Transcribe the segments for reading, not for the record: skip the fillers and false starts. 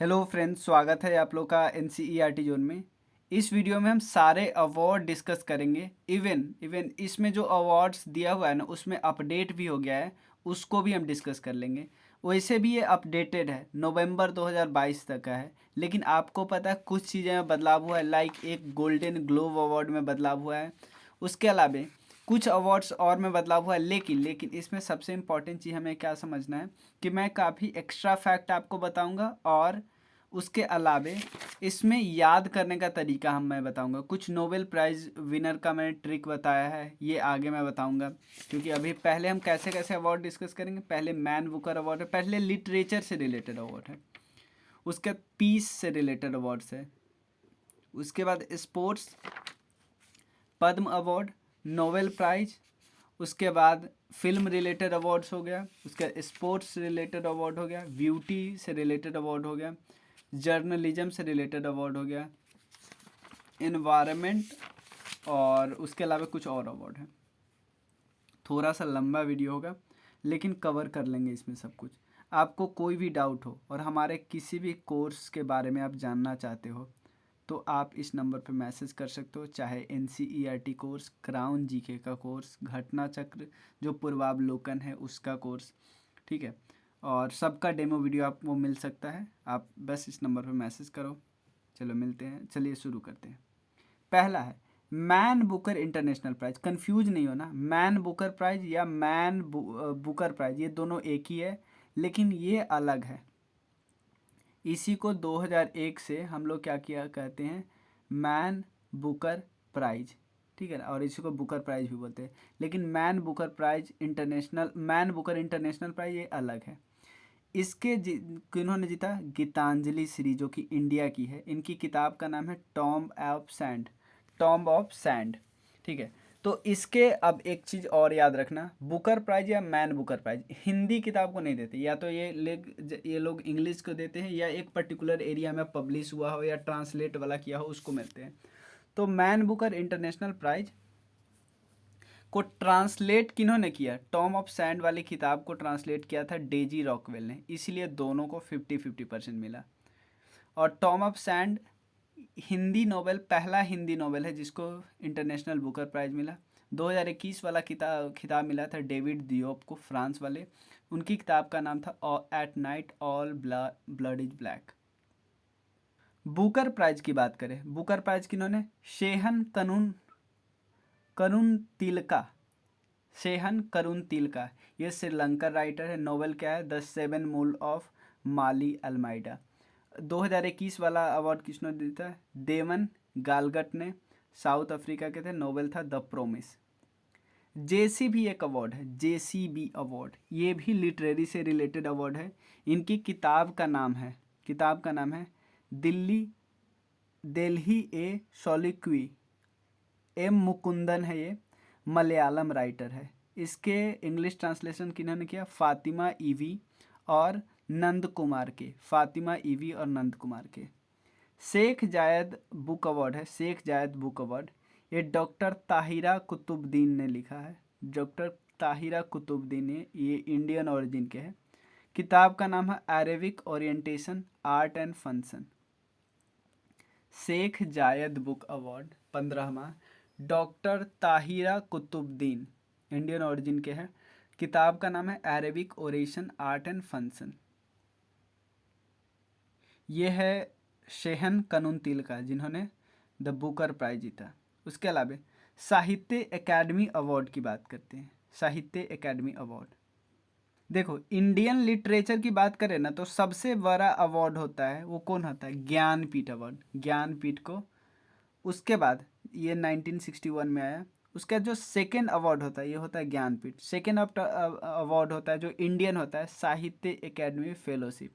Hello friends, स्वागत है आप लोग का एन जोन में। इस वीडियो में हम सारे अवार्ड डिस्कस करेंगे। इवन इसमें जो अवार्ड्स दिया हुआ है ना, उसमें अपडेट भी हो गया है, उसको भी हम डिस्कस कर लेंगे। वैसे भी ये अपडेटेड है, नवंबर 2022 तक का है। लेकिन आपको पता है कुछ चीज़ें में बदलाव हुआ है, लाइक एक गोल्डन ग्लोब अवार्ड में बदलाव हुआ है। उसके अलावा कुछ अवार्ड्स और में बदलाव हुआ है। लेकिन इसमें सबसे इम्पॉर्टेंट चीज़ हमें क्या समझना है कि मैं काफ़ी एक्स्ट्रा फैक्ट आपको बताऊंगा, और उसके अलावे इसमें याद करने का तरीका मैं बताऊंगा। कुछ नोबेल प्राइज़ विनर का मैंने ट्रिक बताया है, ये आगे मैं बताऊंगा। क्योंकि अभी पहले हम कैसे कैसे अवार्ड डिस्कस करेंगे। पहले मैन बुकर अवार्ड है, पहले लिटरेचर से रिलेटेड अवार्ड है, उसके बाद पीस से रिलेटेड अवार्ड्स है, उसके बाद स्पोर्ट्स, पद्म अवार्ड, नोबेल प्राइज, उसके बाद फिल्म रिलेटेड अवार्ड्स हो गया, उसके स्पोर्ट्स रिलेटेड अवार्ड हो गया, ब्यूटी से रिलेटेड अवार्ड हो गया, जर्नलिज्म से रिलेटेड अवार्ड हो गया, इन्वायरमेंट, और उसके अलावा कुछ और अवार्ड हैं। थोड़ा सा लंबा वीडियो होगा, लेकिन कवर कर लेंगे इसमें सब कुछ। आपको कोई भी डाउट हो और हमारे किसी भी कोर्स के बारे में आप जानना चाहते हो तो आप इस नंबर पर मैसेज कर सकते हो, चाहे NCERT कोर्स, क्राउन जीके का कोर्स, घटना चक्र जो पूर्वावलोकन है उसका कोर्स, ठीक है। और सबका डेमो वीडियो आपको मिल सकता है, आप बस इस नंबर पर मैसेज करो। चलो मिलते हैं, चलिए शुरू करते हैं। पहला है Man Booker International Prize. Confuse नहीं होना, मैन बुकर प्राइज या मैन बुकर प्राइज ये दोनों एक ही है, लेकिन ये अलग है। इसी को 2001 से हम लोग क्या किया कहते हैं, मैन बुकर प्राइज, ठीक है ना। और इसी को बुकर प्राइज भी बोलते हैं, लेकिन Man Booker Prize International, Man Booker International Prize ये अलग है। इसके किन्होंने जीता, गीतांजलि श्री, जो कि इंडिया की है। इनकी किताब का नाम है tomb of sand, tomb of sand, ठीक है। तो इसके अब एक चीज़ और याद रखना, बुकर प्राइज या मैन बुकर प्राइज हिंदी किताब को नहीं देते, या तो ये लोग इंग्लिश को देते हैं, या एक पर्टिकुलर एरिया में पब्लिश हुआ हो या ट्रांसलेट वाला किया हो उसको मिलते हैं। तो मैन बुकर इंटरनेशनल प्राइज को ट्रांसलेट किन्होंने किया, टॉम ऑफ सैंड वाली किताब को ट्रांसलेट किया था डेजी रॉकवेल ने, इसलिए दोनों को 50-50% मिला। और Tom of sand Hindi novel, पहला हिंदी नोवेल है जिसको इंटरनेशनल बुकर प्राइज मिला। 2021 वाला खिताब मिला था डेविड दियोप को, फ्रांस वाले। उनकी किताब का नाम था at night all blood is black. Booker Prize की बात करें, बुकर प्राइज किन्होंने, शेहन करुण तिलका, शेहन करुण तिलका, ये श्रीलंका राइटर है। नोवेल क्या है, the seven moons of Maali Almeida. 2021 वाला अवार्ड किसने जीता है, देवन गालगट ने, साउथ अफ्रीका के थे। नोवेल था द प्रोमिस। JCB एक अवार्ड है, JCB अवार्ड, ये भी लिटरेरी से रिलेटेड अवार्ड है। इनकी किताब का नाम है दिल्ली ए सोलिक्वी। M मुकुंदन है, ये मलयालम राइटर है। इसके इंग्लिश ट्रांसलेशन किन्होंने किया, फातिमा ईवी और नंद कुमार के, फातिमा ईवी और नंद कुमार के। शेख जायद बुक अवार्ड है, शेख जायद बुक अवार्ड, ये डॉक्टर ताहिरा कुतुबुद्दीन ने लिखा है। डॉक्टर ताहिरा कुतुबुद्दीन, ये इंडियन ओरिजिन के हैं। किताब का नाम है Arabic orientation art and function. Sheikh Zayed book award 15वां, doctor Tahira Qutbuddin, Indian origin के हैं। किताब का नाम है Arabic oration art and function. ये है शेहन कनुन तिलका, जिन्होंने द बुकर प्राइज जीता। उसके अलावा साहित्य एकेडमी अवार्ड की बात करते हैं। साहित्य एकेडमी अवार्ड, देखो इंडियन लिटरेचर की बात करें ना, तो सबसे बड़ा अवार्ड होता है वो कौन होता है, ज्ञानपीठ अवार्ड, ज्ञानपीठ को। उसके बाद ये 1961 में आया। उसका जो सेकेंड अवार्ड होता है ये होता है ज्ञानपीठ। सेकेंड अवार्ड होता है जो इंडियन होता है, साहित्य एकेडमी फेलोशिप।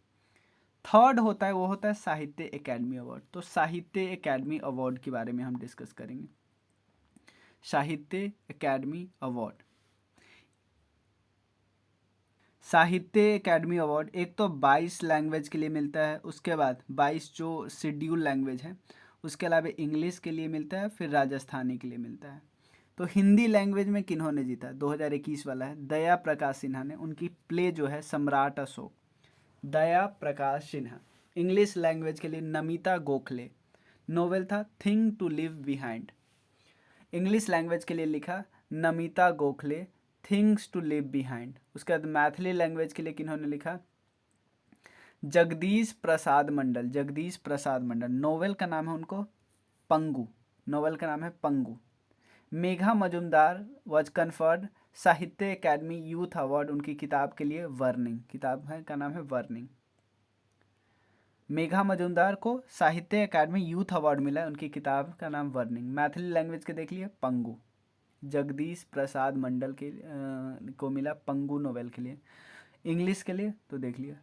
थर्ड होता है वो होता है साहित्य एकेडमी अवार्ड। तो साहित्य एकेडमी अवार्ड के बारे में हम डिस्कस करेंगे। साहित्य एकेडमी अवार्ड, साहित्य एकेडमी अवार्ड एक तो 22 लैंग्वेज के लिए मिलता है, उसके बाद 22 जो शेड्यूल लैंग्वेज है, उसके अलावा इंग्लिश के लिए मिलता है, फिर राजस्थानी के लिए मिलता है। तो हिंदी लैंग्वेज में किन्होंने जीता, 2021 वाला है दया प्रकाश सिन्हा ने। उनकी प्ले जो है सम्राट अशोक, दया प्रकाश सिन्हा। इंग्लिश लैंग्वेज के लिए नमिता गोखले, नोवेल था thing to leave behind. English language के लिए लिखा Namita Gokhale, things to leave behind. उसके बाद मैथिली लैंग्वेज के लिए किन्होंने लिखा, जगदीश प्रसाद मंडल, जगदीश प्रसाद मंडल। नोवेल का नाम है उनको पंगु, नोवेल का नाम है पंगु। मेघा मजुमदार वॉज कन्फर्ड साहित्य अकेडमी यूथ अवार्ड उनकी किताब के लिए वर्निंग, किताब है का नाम है वर्निंग। मेघा मजुमदार को साहित्य अकादमी यूथ अवार्ड मिला है, उनकी किताब का नाम वर्निंग। मैथिली लैंग्वेज के देख लिए पंगु। जगदीश प्रसाद मंडल के को मिला पंगु नोवेल के लिए। इंग्लिश के लिए तो देख लिया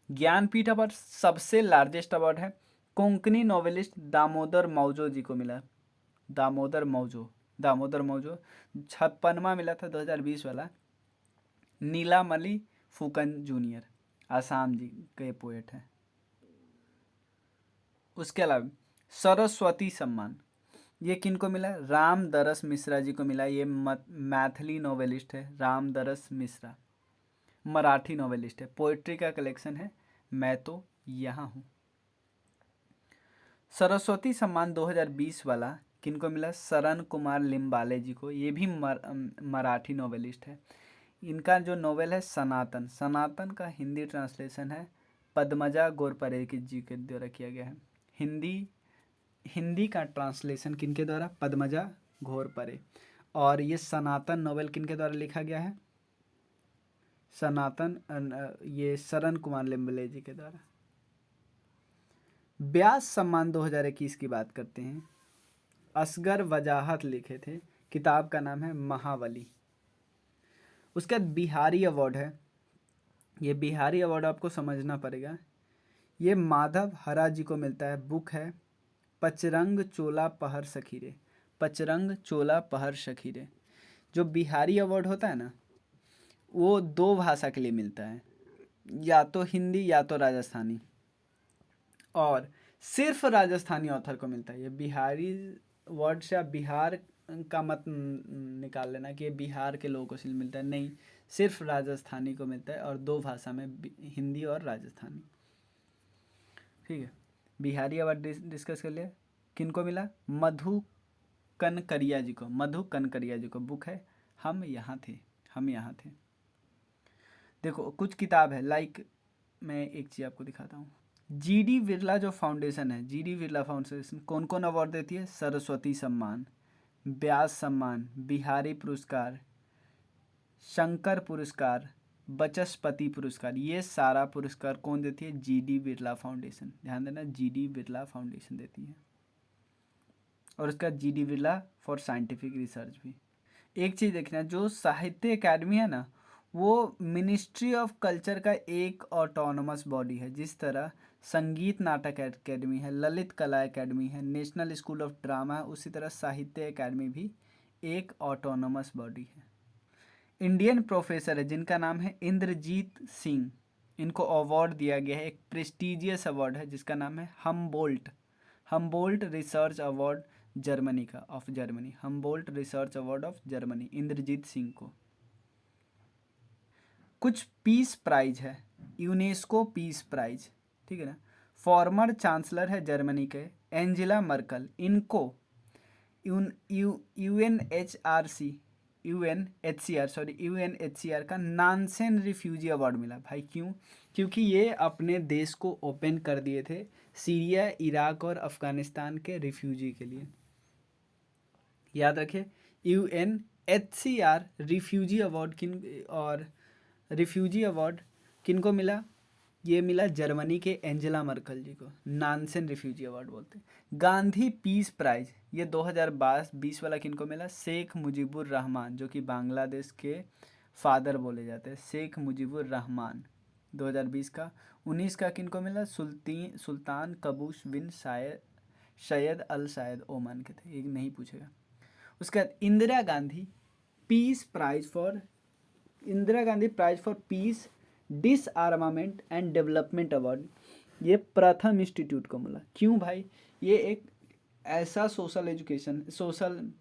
ज्ञानपीठ अवार्ड सबसे लार्जेस्ट अवार्ड है, कोंकणी नोवेलिस्ट दामोदर मौजो जी को मिला। दामोदर मौजो, दामोदर मौजो 56वां मिला था 2020 वाला। नीलामणि फुकन जूनियर आसाम जी के पोएट हैं। उसके अलावा सरस्वती सम्मान ये किन को मिला, रामदरस मिश्रा जी को मिला। ये मैथिली नोवेलिस्ट है रामदरस मिश्रा, मराठी नोवेलिस्ट है। पोइट्री का कलेक्शन है मैं तो यहाँ हूँ। सरस्वती सम्मान 2020 वाला किनको मिला, शरण कुमार लिम्बाले जी को। ये भी मराठी नोवेलिस्ट है। इनका जो नोवेल है सनातन, सनातन का हिंदी ट्रांसलेशन है पद्मजा गोरपरे जी के द्वारा किया गया है। हिंदी का ट्रांसलेशन किनके द्वारा, पद्मजा घोरपरे। और ये सनातन नोवेल किनके द्वारा लिखा गया है, सनातन ये शरण कुमार लिम्बाले जी के द्वारा। व्यास सम्मान 2021 की बात करते हैं, असगर वजाहत लिखे थे, किताब का नाम है महावली। उसके बाद बिहारी अवार्ड है, ये बिहारी अवार्ड आपको समझना पड़ेगा। ये माधव हरा जी को मिलता है। बुक है पचरंग चोला पहर सखीरे, पचरंग चोला पहर सखीरे। जो बिहारी अवार्ड होता है ना वो 2 भाषा के लिए मिलता है, या तो हिंदी या तो राजस्थानी, और सिर्फ राजस्थानी ऑथर को मिलता है। ये बिहारी वर्ड से आप बिहार का मत निकाल लेना कि ये बिहार के लोगों को सिर्फ मिलता है, नहीं, सिर्फ राजस्थानी को मिलता है और 2 भाषा में, हिंदी और राजस्थानी। ठीक है, बिहारी अवार्ड डिस्कस कर लिया। किनको मिला, मधु कनकरिया जी को, मधु कनकरिया जी को। बुक है हम यहाँ थे, हम यहाँ थे। देखो कुछ किताब है, लाइक मैं एक चीज़ आपको दिखाता हूँ। जीडी बिरला जो फाउंडेशन है, जीडी बिरला फाउंडेशन कौन कौन अवार्ड देती है, सरस्वती सम्मान, व्यास सम्मान, बिहारी पुरस्कार, शंकर पुरस्कार, बचस्पति पुरस्कार। ये सारा पुरस्कार कौन देती है, जीडी बिरला फाउंडेशन। ध्यान देना, जीडी बिरला फाउंडेशन देती है। और उसका GD Birla for scientific research भी। एक चीज़ देखना, जो साहित्य अकेडमी है ना वो मिनिस्ट्री ऑफ कल्चर का एक ऑटोनोमस बॉडी है। जिस तरह संगीत नाटक एकेडमी है, ललित कला एकेडमी है, नेशनल स्कूल ऑफ ड्रामा है, उसी तरह साहित्य अकेडमी भी एक ऑटोनोमस बॉडी है। इंडियन प्रोफेसर है जिनका नाम है इंद्रजीत सिंह, इनको अवार्ड दिया गया है, एक प्रेस्टिजियस अवार्ड है जिसका नाम है Humboldt, Humboldt research award Germany का, of Germany, Humboldt research award of Germany, Inderjit Singh को। कुछ पीस प्राइज है, यूनेस्को पीस प्राइज, ठीक है ना। फॉर्मर चांसलर है जर्मनी के एंजेला मर्कल, इनको यूएनएचसीआर का नानसेन रिफ्यूजी अवार्ड मिला। भाई क्यों, क्योंकि ये अपने देश को ओपन कर दिए थे सीरिया, इराक और अफगानिस्तान के रिफ्यूजी के लिए। याद रखिए, UNHCR refugee award refugee award किनको मिला, ये मिला जर्मनी के एंजेला मर्कल जी को, नानसेन रिफ्यूजी अवार्ड बोलते हैं। गांधी पीस प्राइज ये 2020 वाला किनको मिला, शेख मुजीबुर रहमान, जो कि बांग्लादेश के फादर बोले जाते हैं, शेख मुजीबुर रहमान 2020 का। 19 का किनको मिला, सुल्तान कबूस बिन सैयद अल सायद ओमान के थे, ये नहीं पूछेगा। उसके बाद Indira Gandhi prize for peace disarmament and development award, ये प्रथम इंस्टीट्यूट को मिला। क्यों भाई, ये एक ऐसा सोशल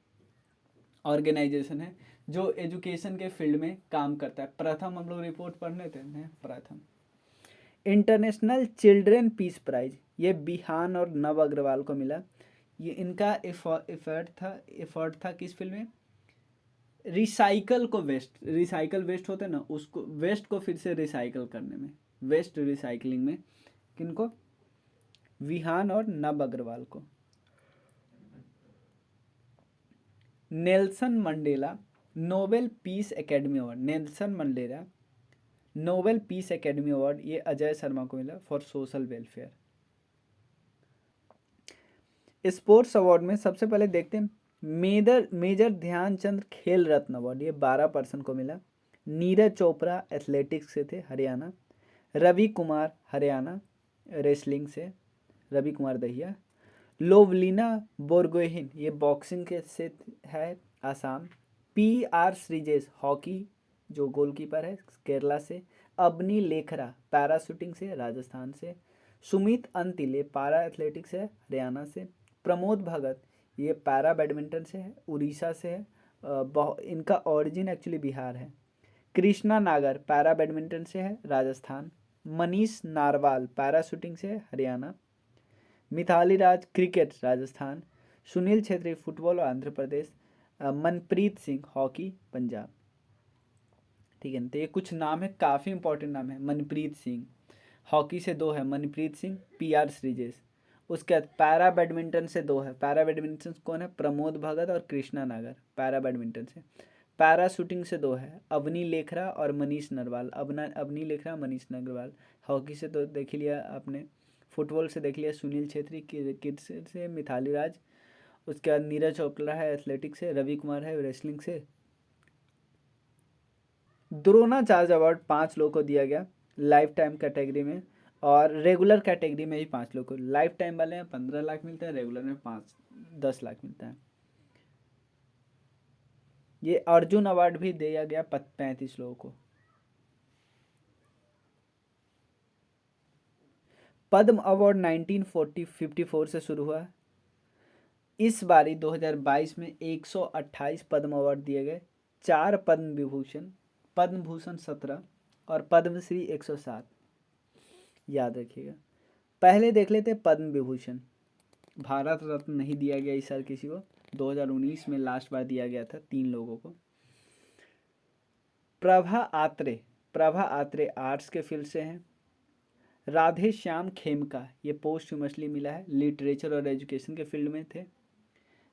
ऑर्गेनाइजेशन है जो एजुकेशन के फील्ड में काम करता है। प्रथम हम लोग रिपोर्ट पढ़ने थे ना, प्रथम। इंटरनेशनल चिल्ड्रन पीस प्राइज ये बिहान और नव अग्रवाल को मिला। ये इनका एफर्ट था किस फील्ड में? रिसाइकल वेस्ट होते हैं ना, उसको वेस्ट को फिर से रिसाइकल करने में, वेस्ट रिसाइकलिंग में। किनको? विहान और नव अग्रवाल को। Nelson Mandela Nobel peace academy award, Nelson Mandela Nobel peace academy award ये अजय शर्मा को मिला for social welfare. Sports award में सबसे पहले देखते हैं मेजर ध्यानचंद खेल रत्न अवार्ड, ये 12 पर्सन को मिला। नीरज चोपड़ा एथलेटिक्स से थे, हरियाणा। रवि कुमार हरियाणा रेसलिंग से, रवि कुमार दहिया। लोवलिना बोरगोहेन ये बॉक्सिंग के से है, आसाम। PR श्रीजेश हॉकी जो गोलकीपर है, केरला से। अबनी लेखरा पैरा शूटिंग से, राजस्थान से। सुमित अंतिल ये पैरा एथलेटिक्स है, हरियाणा से। प्रमोद भगत ये पैरा बैडमिंटन से है, उड़ीसा से है। इनका ओरिजिन एक्चुअली बिहार है। कृष्णा नागर पैरा बैडमिंटन से है, Rajasthan. Manish narwhal para shooting से है, हरियाणा। मिताली राज cricket, Rajasthan. Sunil Chhetri football, Andhra Pradesh. Manpreet Singh hockey, Punjab. ठीक है, तो ये कुछ नाम है, काफ़ी इंपॉर्टेंट नाम है। मनप्रीत सिंह हॉकी से 2 है, मनप्रीत सिंह। PR श्रीजेश। उसके बाद पैरा बैडमिंटन से 2 है, पैरा बैडमिंटन कौन है? प्रमोद भगत और कृष्णा नागर, पैरा बैडमिंटन से। पैरा शूटिंग से 2 है, अवनी लेखरा और मनीष नरवाल। अवनी लेखरा, मनीष नरवाल। हॉकी से तो देख ही लिया आपने। फुटबॉल से देख लिया सुनील छेत्री, क्रिकेट से मिताली राज। उसके बाद नीरज चोपड़ा है एथलेटिक्स से, रवि कुमार है रेसलिंग से। द्रोणाचार्य अवार्ड 5 लोगों को दिया गया लाइफ टाइम कैटेगरी में, और रेगुलर कैटेगरी में ही 5 लोगों को। लाइफ टाइम वाले में 15 लाख मिलता है, रेगुलर में 10 लाख मिलता है। ये अर्जुन अवार्ड भी दिया गया 35 लोगों को। पद्म अवार्ड 1954 से शुरू हुआ। इस बारी 2022 में 128 पद्म अवार्ड दिए गए। 4 पद्म विभूषण, पद्म भूषण 17 और पद्मश्री 107, याद रखिएगा। पहले देख लेते पद्म विभूषण। भारत रत्न नहीं दिया गया इस साल किसी को, 2019 में लास्ट बार दिया गया था 3 लोगों को। प्रभा आत्रे आर्ट्स के फील्ड से हैं। राधे श्याम खेमका ये पोस्टह्यूमसली मिला है, लिटरेचर और एजुकेशन के फील्ड में थे।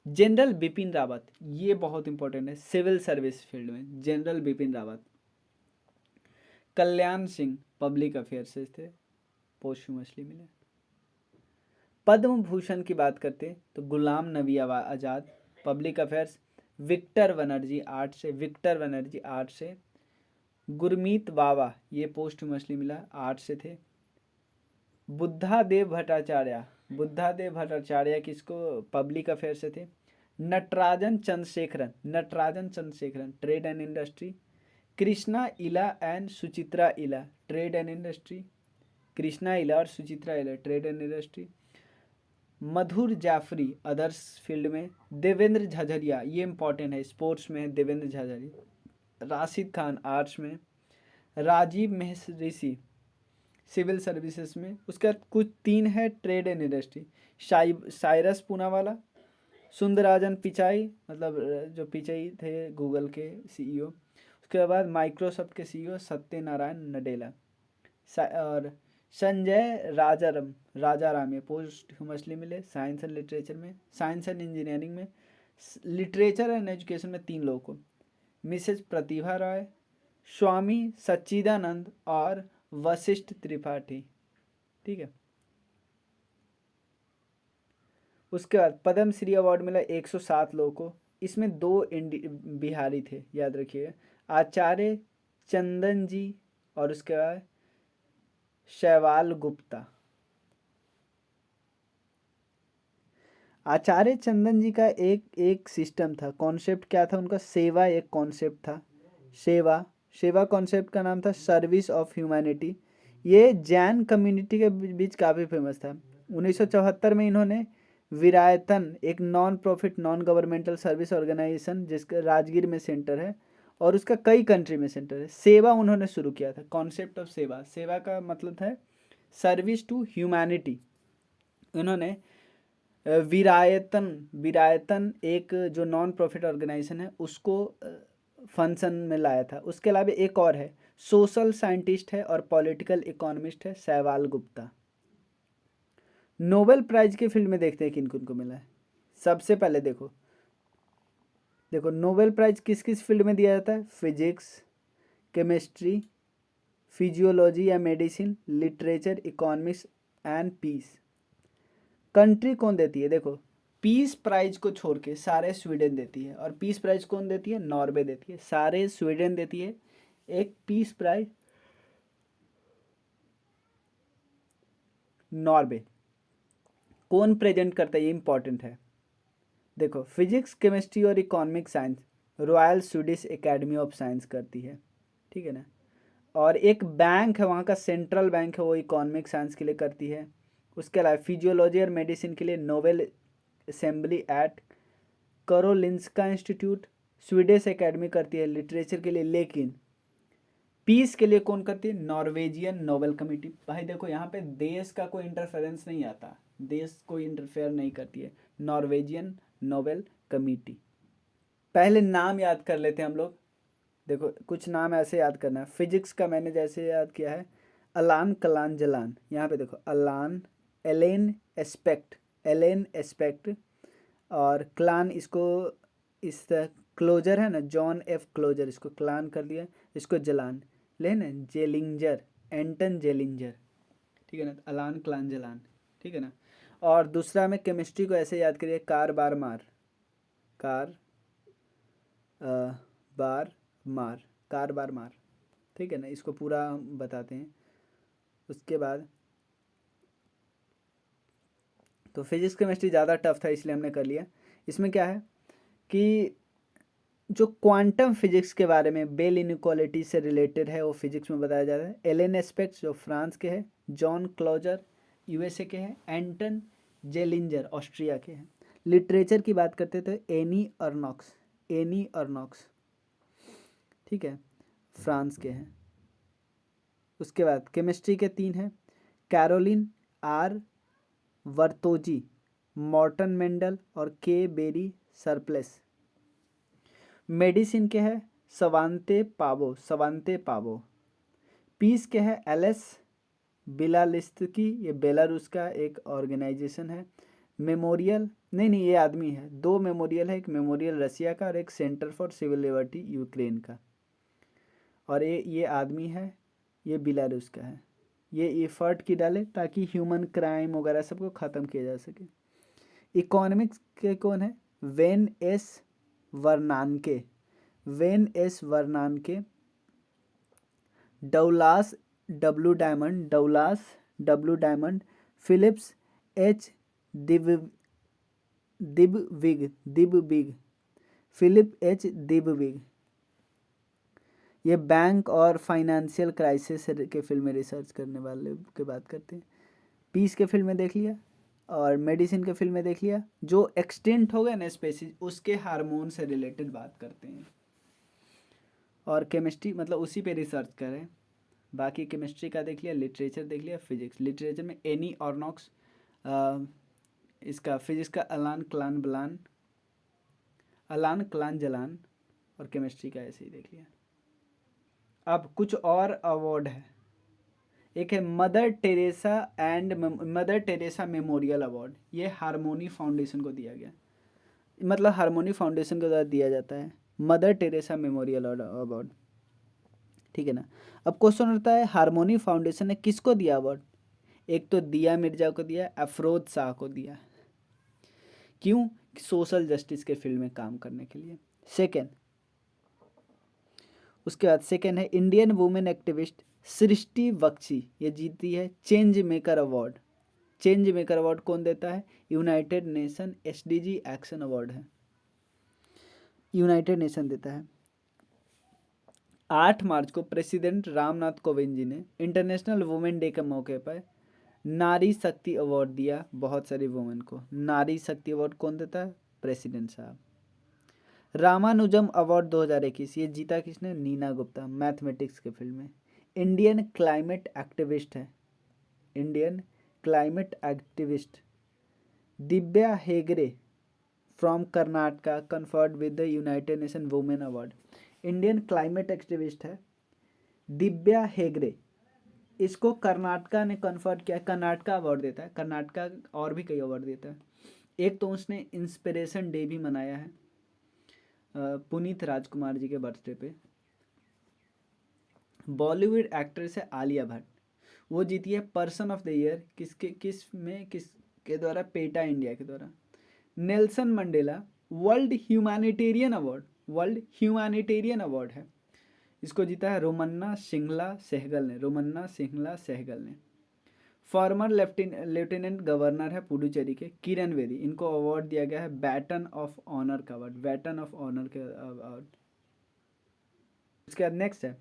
जनरल बिपिन रावत ये बहुत इंपॉर्टेंट है, सिविल सर्विस फील्ड में, general Bipin Rawat. Kalyan Singh public affairs से थे, पोस्टह्यूमसली मिले। पद्म भूषण की बात करते हैं तो Ghulam Nabi Azad public affairs. Victor Banerjee art से। गुरमीत बाबा ये पोस्टह्यूमसली मिला, आर्ट से थे। बुद्धादेव भट्टाचार्य किसको? पब्लिक अफेयर से थे। Natarajan Chandrasekaran trade and industry. Krishna इला and Suchitra Ila trade and industry, Krishna इला और Suchitra Ila trade and industry. Madhur Jaffrey others field में। देवेंद्र झझरिया ये इंपॉर्टेंट है, स्पोर्ट्स में है देवेंद्र झझरिया। राशिद खान आर्ट्स में। राजीव महर्षि सिविल सर्विसेज में। उसके बाद कुछ 3 है trade and industry, Cyrus Poonawalla. Sundararajan Pichai मतलब जो पिचाई थे गूगल के CEO। उसके बाद माइक्रोसॉफ्ट के CEO सत्यनारायण नडेला। और संजय राजाराम ये पोस्टह्यूमसली मिले साइंस एंड लिटरेचर में। साइंस एंड इंजीनियरिंग में, लिटरेचर एंड एजुकेशन में 3 लोगों को। मिसेज प्रतिभा राय, स्वामी सच्चिदानंद और वशिष्ठ त्रिपाठी। ठीक है। उसके बाद पद्मश्री अवार्ड मिला 107 लोगों को। इसमें 2 बिहारी थे, याद रखिएगा, आचार्य चंदन जी और उसके बाद शैवाल गुप्ता। आचार्य चंदन जी का एक सिस्टम था, कॉन्सेप्ट क्या था उनका? सेवा एक कॉन्सेप्ट था। सेवा कॉन्सेप्ट का नाम था सर्विस ऑफ ह्यूमैनिटी। ये जैन कम्युनिटी के बीच काफ़ी फेमस था। 1974 में इन्होंने विरायतन एक non profit non governmental service organisation जिसका राजगीर में सेंटर है और उसका कई कंट्री में सेंटर है। सेवा उन्होंने शुरू किया था, कॉन्सेप्ट ऑफ सेवा, सेवा का मतलब है सर्विस टू ह्यूमैनिटी। उन्होंने विरायतन विरायतन एक जो नॉन प्रॉफिट ऑर्गेनाइजेशन है उसको फंक्शन में लाया था। उसके अलावा एक और है, सोशल साइंटिस्ट है और पॉलिटिकल इकोनॉमिस्ट है, सहवाल गुप्ता। नोबेल प्राइज के फील्ड में देखते हैं किन किन को मिला है। सबसे पहले देखो नोबेल प्राइज किस किस फील्ड में दिया जाता है, फिजिक्स, केमिस्ट्री, फिजियोलॉजी या medicine, literature, economics and peace. Country कौन देती है, देखो पीस प्राइज को छोड़ के सारे स्वीडन देती है। और पीस प्राइज कौन देती है, नॉर्वे देती है। सारे स्वीडन देती है एक पीस प्राइज, नॉर्वे। कौन प्रेजेंट करता है, ये इंपॉर्टेंट है। देखो फिजिक्स, केमिस्ट्री और economic science royal Swedish academy of science करती है, ठीक है ना। और एक बैंक है वहाँ का, सेंट्रल बैंक है, वो इकोनॉमिक साइंस के लिए करती है। उसके अलावा फिजियोलॉजी और मेडिसिन के लिए Nobel Assembly at Karolinska Institute, Swedish Academy करती है लिटरेचर के लिए। लेकिन पीस के लिए कौन करती है, नॉर्वेजियन नोबेल कमेटी। भाई देखो यहाँ पे देश का कोई इंटरफेरेंस नहीं आता, देश कोई इंटरफेयर नहीं करती है, नॉर्वेजियन नोबेल कमेटी। पहले नाम याद कर लेते हैं हम लोग। देखो कुछ नाम ऐसे याद करना है। फिजिक्स का मैंने जैसे याद किया है, अलान कलान जलान। यहाँ पे देखो अलान, एलेन एस्पेक्ट और क्लान, इसको इस क्लोजर है ना, जॉन एफ क्लोजर, इसको क्लान कर दिया, इसको जलान लेना, जेलिंजर, एंटन जेलिंजर, ठीक है ना। अलान क्लान जलान, ठीक है ना। और दूसरा में केमिस्ट्री को ऐसे याद करिए, कार बार मार, कार बार मार, ठीक है ना। इसको पूरा बताते हैं। उसके बाद तो फिजिक्स केमिस्ट्री ज़्यादा टफ था इसलिए हमने कर लिया। इसमें क्या है कि जो क्वांटम फिजिक्स के बारे में बेल इनइक्वालिटी से रिलेटेड है वो फिजिक्स में बताया जाता है। एलन एस्पेक्ट जो फ्रांस के हैं, जॉन क्लोजर यूएसए के हैं, एंटन जेलिंजर ऑस्ट्रिया के हैं। लिटरेचर की बात करते तो एनी अर्नॉक्स, ठीक है, फ्रांस के हैं। उसके बाद केमिस्ट्री के 3 हैं, कैरोलिन आर वर्तोजी, मॉर्टन मेंडल और के बेरी सरप्लेस। मेडिसिन के है सवांते पावो। पीस के है एलेस बिलालिस्की, ये बेलारूस का एक ऑर्गेनाइजेशन है। मेमोरियल नहीं ये आदमी है, 2 मेमोरियल है, एक मेमोरियल रसिया का और एक centre for civil liberty Ukraine का। और ये आदमी है, ये बेलारूस का है। ये एफर्ट की डाले ताकि ह्यूमन क्राइम वगैरह सबको ख़त्म किया जा सके। इकोनॉमिक्स के कौन है, Ben S Bernanke, Douglas W Diamond, Philips H Dybvig, Philip H Dybvig. ये बैंक और फाइनेंशियल क्राइसिस के फील्ड में रिसर्च करने वाले की बात करते हैं। पीस के फील्ड में देख लिया और मेडिसिन के फील्ड में देख लिया। जो एक्सटेंट हो गया ना स्पेसीज, उसके हार्मोन से रिलेटेड बात करते हैं। और केमिस्ट्री मतलब उसी पे रिसर्च करें। बाकी केमिस्ट्री का देख लिया, लिटरेचर देख लिया, फिजिक्स। लिटरेचर में एनी ऑर्नॉक्स, इसका फिजिक्स का अलान क्लान जलान, और केमिस्ट्री का ऐसे ही देख लिया। अब कुछ और अवार्ड है। एक है मदर टेरेसा मेमोरियल अवार्ड। ये हारमोनी फाउंडेशन को दिया गया, मतलब हारमोनी फाउंडेशन के द्वारा दिया जाता है मदर टेरेसा मेमोरियल अवार्ड, ठीक है ना। अब क्वेश्चन होता है हारमोनी फाउंडेशन ने किसको दिया अवार्ड। एक तो दिया मिर्जा को दिया, अफरोज शाह को दिया। क्यों, सोशल जस्टिस के फील्ड में काम करने के लिए। उसके बाद सेकेंड है इंडियन वुमेन एक्टिविस्ट सृष्टि बख्शी, ये जीती है change maker award. Change maker award कौन देता है, United nation SDG action award है, यूनाइटेड नेशन देता है। 8 मार्च को प्रेसिडेंट रामनाथ कोविंद जी ने इंटरनेशनल वुमेन डे के मौके पर नारी शक्ति अवार्ड दिया बहुत सारी वुमेन को। नारी शक्ति अवार्ड कौन देता है? प्रेसिडेंट साहब। रामानुजम अवार्ड 2021 ये जीता किसने? नीना गुप्ता, मैथमेटिक्स के फील्ड में। इंडियन क्लाइमेट एक्टिविस्ट है, Indian climate activist Divya Hegde from Karnataka conferred with the United nation women award. Indian climate activist है दिव्या हेगड़े, इसको कर्नाटका ने कन्फर्ड किया। कर्नाटका अवार्ड देता है, कर्नाटका और भी कई अवार्ड देता है। एक तो उसने इंस्पिरेशन डे भी मनाया है पुनीत राजकुमार जी के बर्थडे पे। बॉलीवुड एक्ट्रेस है आलिया भट्ट, वो जीती है पर्सन ऑफ द ईयर किसके द्वारा? पेटा इंडिया के द्वारा। Nelson Mandela world humanitarian award, world humanitarian award है, इसको जीता है रोमन्ना सिंघला सहगल ने, रोमन्ना सिंघला सहगल ने। फॉर्मर लेफ्टिनेंट गवर्नर है पुडुचेरी के किरण बेदी, इनको अवार्ड दिया गया है बैटन ऑफ ऑनर का अवार्ड, बैटन ऑफ ऑनर के अवार्ड। इसके बाद नेक्स्ट है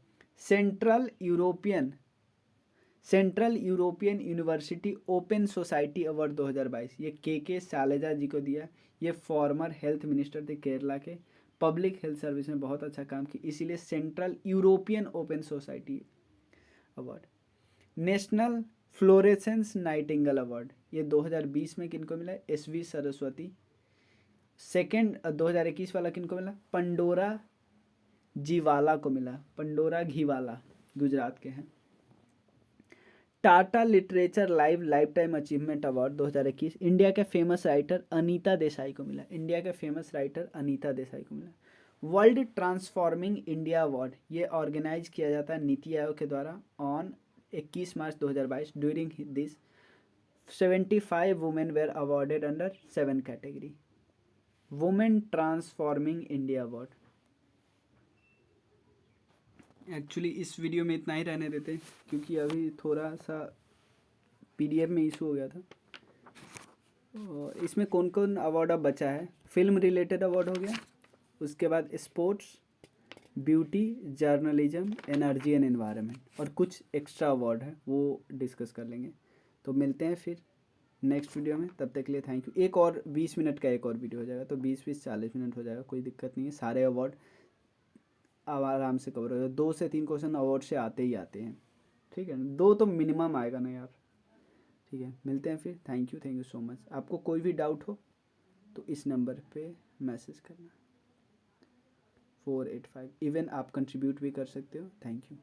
central European university open society award 2022, ये के सालेजा जी को दिया। ये फॉर्मर हेल्थ मिनिस्टर थे केरला के, पब्लिक हेल्थ सर्विस में बहुत अच्छा काम किया, इसीलिए central European open society award. National fluorescence Nightingale award ये 2020 में किनको मिला? SV सरस्वती। सेकेंड 2021 वाला किनको मिला? पंडोरा जीवाला को मिला, पंडोरा घीवाला गुजरात के हैं। Tata literature life time achievement award 2021 India के फेमस राइटर अनीता देसाई को मिला, इंडिया के फेमस राइटर अनीता देसाई को मिला। वर्ल्ड ट्रांसफॉर्मिंग इंडिया अवार्ड ये ऑर्गेनाइज किया जाता है नीति आयोग के द्वारा on 21 March 2022। During this 75 women where awarded under 7 category. Women transforming India award. Actually इस वीडियो में इतना ही रहने देते क्योंकि अभी थोड़ा सा PDF में इशू हो गया था। और इसमें कौन कौन अवार्ड अब बचा है? फिल्म रिलेटेड अवार्ड हो गया, उसके बाद sports, beauty, journalism, energy and environment और कुछ एक्स्ट्रा अवार्ड है वो डिस्कस कर लेंगे। तो मिलते हैं फिर नेक्स्ट वीडियो में, तब तक के लिए थैंक यू। एक और 20 मिनट का एक और वीडियो हो जाएगा तो 20-20 40 मिनट हो जाएगा, कोई दिक्कत नहीं है। सारे अवार्ड अब आराम से कवर हो जाएगा, 2 से 3 क्वेश्चन अवार्ड से आते ही आते हैं, ठीक है ना? 2 तो मिनिमम आएगा ना यार, ठीक है। मिलते हैं फिर, थैंक यू सो मच। आपको कोई भी डाउट हो तो इस नंबर पे मैसेज करना 485। इवन आप कंट्रीब्यूट भी कर सकते हो। Thank you.